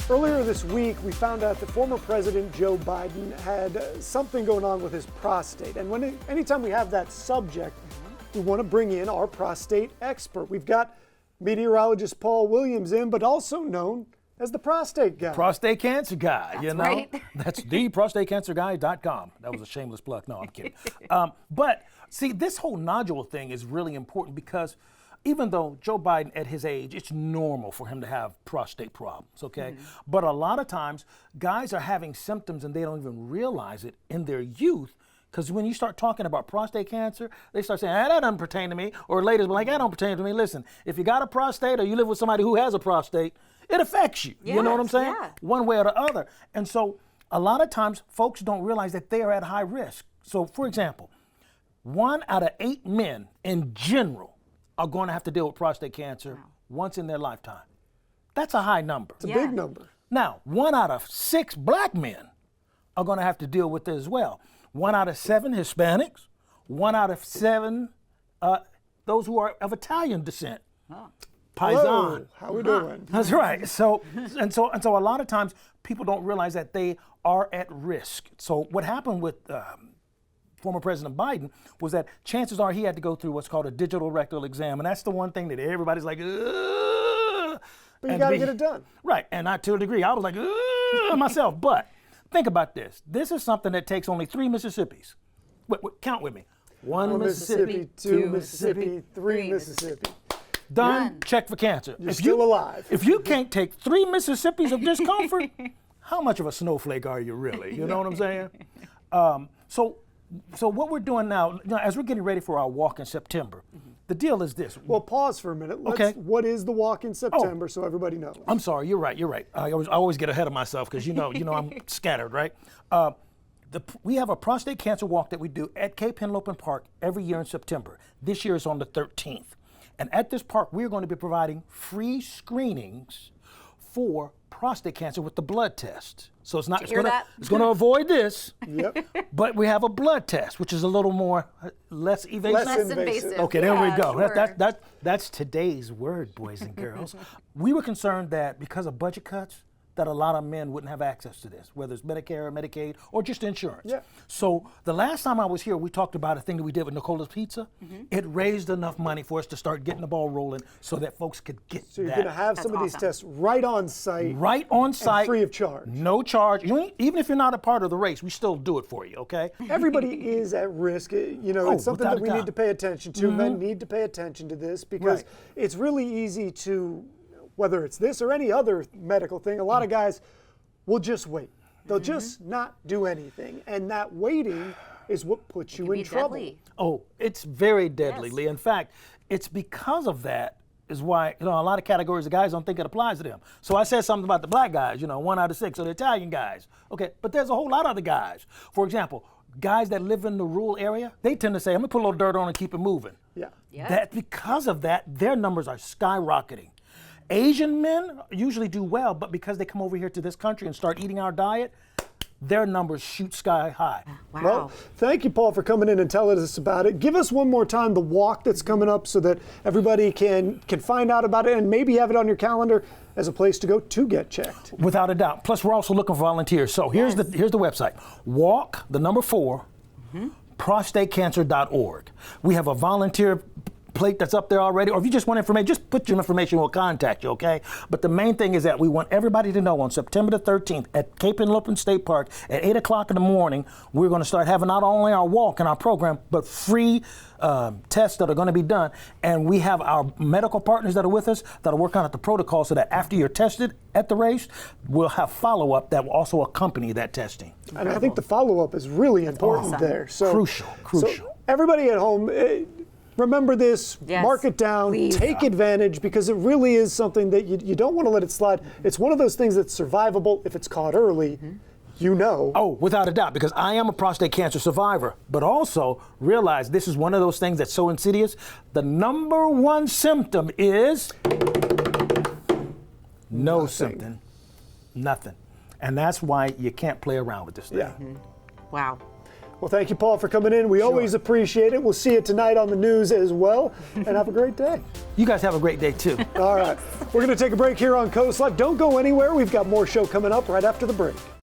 Earlier this week, we found out that former President Joe Biden had something going on with his prostate. And anytime we have that subject, we want to bring in our prostate expert. We've got meteorologist Paul Williams in, but also known as the prostate guy. Prostate Cancer Guy, That's you know? right. That's theprostatecancerguy.com. That was a shameless plug. No, I'm kidding. But see, this whole nodule thing is really important because even though Joe Biden at his age, it's normal for him to have prostate problems, okay? But a lot of times, guys are having symptoms and they don't even realize it in their youth. Because when you start talking about prostate cancer, they start saying, that doesn't pertain to me. Or ladies be like, that don't pertain to me. Listen, if you got a prostate or you live with somebody who has a prostate, it affects you. You know what I'm saying? Yeah. One way or the other. And so a lot of times folks don't realize that they are at high risk. So for example, 1 out of 8 men in general are going to have to deal with prostate cancer once in their lifetime. That's a high number. It's a big number. Now, 1 out of 6 black men are going to have to deal with it as well. 1 out of 7 Hispanics, 1 out of 7 those who are of Italian descent. Paisan. Hello, how we doing? That's right. So a lot of times people don't realize that they are at risk. So what happened with former President Biden was that chances are he had to go through what's called a digital rectal exam, and that's the one thing that everybody's like, ugh. But you got to get it done. Right, and I to a degree, I was like, ugh, myself. But think about this. This is something that takes only 3 Mississippis. Count with me. 1 Mississippi, 2 Mississippi, 3 Mississippi. Done. Check for cancer. You're still alive. If you can't take 3 Mississippis of discomfort, how much of a snowflake are you really? You know what I'm saying? So what we're doing now, as we're getting ready for our walk in September, the deal is this. Well, pause for a minute. What is the walk in September so everybody knows? I'm sorry, you're right. I always get ahead of myself because you know I'm scattered, right? We have a prostate cancer walk that we do at Cape Henlopen Park every year in September. This year is on the 13th. And at this park, we're going to be providing free screenings for prostate cancer with the blood test. So it's going to avoid this. Yep. But we have a blood test, which is a little more less evasive. Less invasive. Okay, there we go. Sure. That's today's word, boys and girls. We were concerned that because of budget cuts, that a lot of men wouldn't have access to this, whether it's Medicare or Medicaid or just insurance. Yeah. So the last time I was here, we talked about a thing that we did with Nicola's Pizza. It raised enough money for us to start getting the ball rolling so that folks could get So you're that. going to have some of these tests right on site. Right on site. Free of charge. No charge. Even if you're not a part of the race, we still do it for you, okay? Everybody is at risk. It's something that we need to pay attention to. Men need to pay attention to this because it's really easy to, whether it's this or any other medical thing, a lot of guys will just wait. They'll just not do anything. And that waiting is what puts you in trouble. Deadly. Oh, it's very deadly, Yes. Lee. In fact, it's because of that is why a lot of categories of guys don't think it applies to them. So I said something about the black guys, 1 out of 6, or the Italian guys. Okay, but there's a whole lot of other guys. For example, guys that live in the rural area, they tend to say, I'm gonna put a little dirt on and keep it moving. Yeah. That because of that, their numbers are skyrocketing. Asian men usually do well, but because they come over here to this country and start eating our diet, their numbers shoot sky high. Wow. Well, thank you, Paul, for coming in and telling us about it. Give us one more time the walk that's coming up so that everybody can find out about it and maybe have it on your calendar as a place to go to get checked. Without a doubt. Plus, we're also looking for volunteers. So here's the website. Walk, the number 4, prostatecancer.org. We have a volunteer plate that's up there already, or if you just want information, just put your information, we'll contact you, okay? But the main thing is that we want everybody to know on September the 13th at Cape Henlopen State Park at 8 o'clock in the morning, we're going to start having not only our walk and our program, but free tests that are going to be done. And we have our medical partners that are with us that are working on the protocol so that after you're tested at the race, we'll have follow-up that will also accompany that testing. And I think the follow-up is really important there. So Crucial. So everybody at home, remember this, mark it down, please. take advantage, because it really is something that you don't want to let it slide. It's one of those things that's survivable if it's caught early. Oh, without a doubt, because I am a prostate cancer survivor, but also realize this is one of those things that's so insidious. The number 1 symptom is nothing. And that's why you can't play around with this thing. Yeah. Wow. Well, thank you, Paul, for coming in. We always appreciate it. We'll see you tonight on the news as well, and have a great day. You guys have a great day too. All right. We're going to take a break here on Coast Life. Don't go anywhere. We've got more show coming up right after the break.